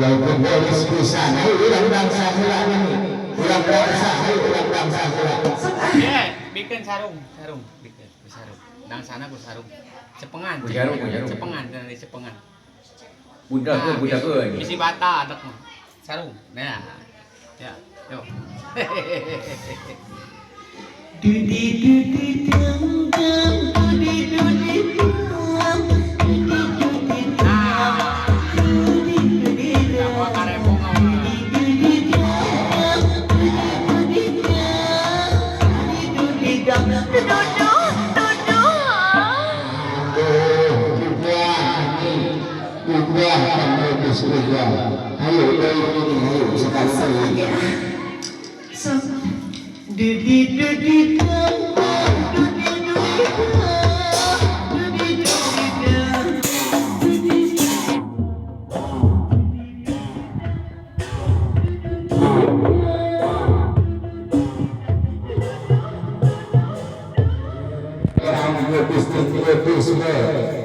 walaupun polis bisa ayo ulang bangsa heula ini ulang bangsa ayo ulang bangsa heula bikin sarung bikin sarung dang sana ku sarung cepengan cepengan dari cepengan budak isi bata anak mah sarung nah ya yo dudi dudi dang dang dudi dudi dang dudi dudi dang dudi dudi dang dudi dudi dang dudi dudi dang ayo ayo sekali so dudi dudi dang dudi dudi dang dudi dudi dang dudi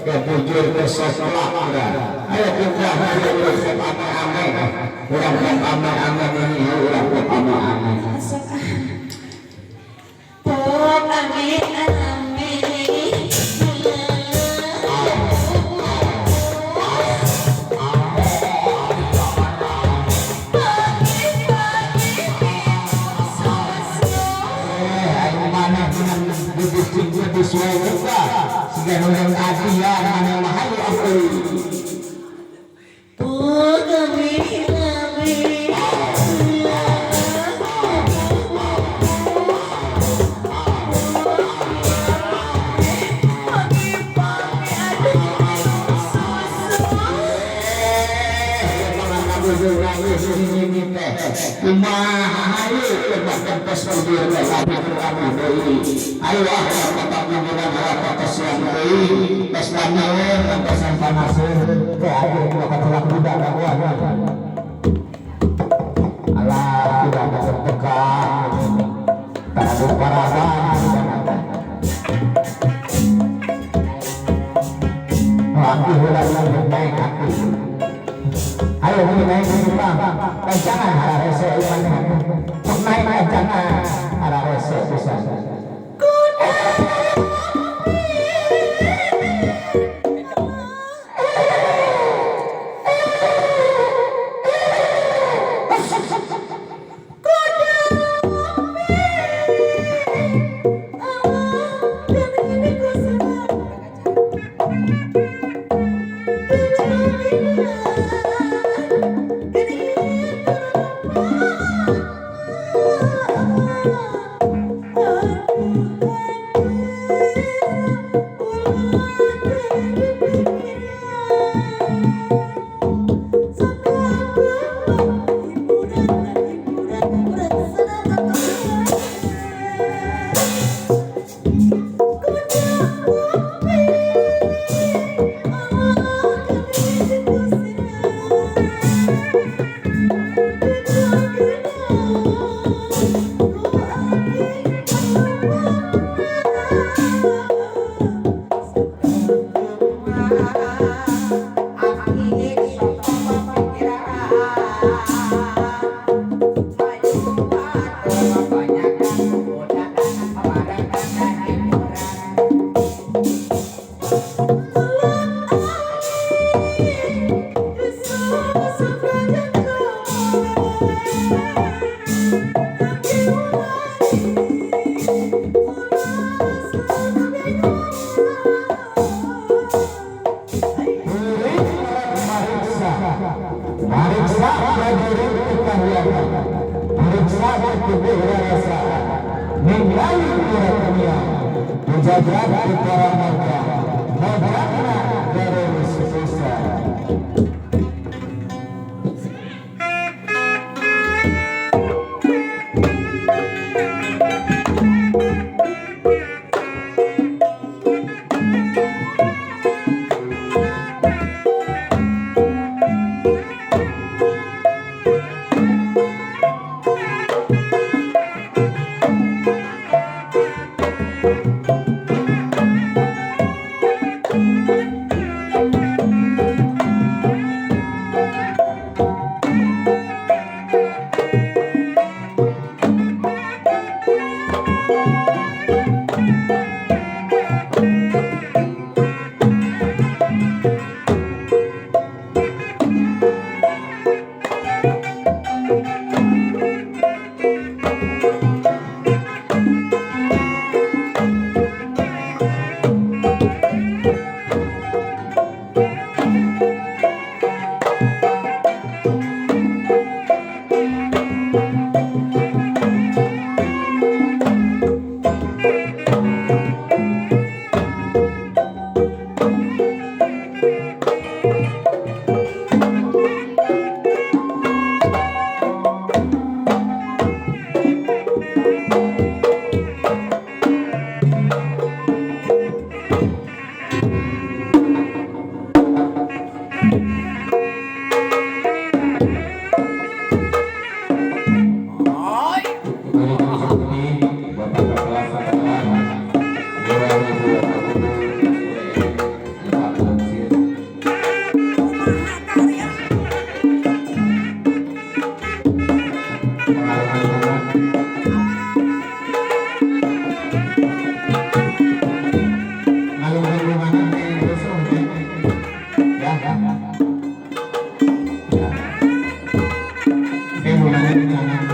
kebujur ke sekolah ayo kita ayo ame-ame urang ame-ame ini urang ame-ame pok ame-ame sudah orang adian mana mahal apa pok ame-ame ayo tetap menggunakan apa siang ini pesanya pesan panas ke akhir kita telah budak alah tidak berpegang tak ada parahan aku ulang naik aku ayo naik bang jangan ada rese naik jangan ada rese bisa menjaga para mereka dari susah. dengan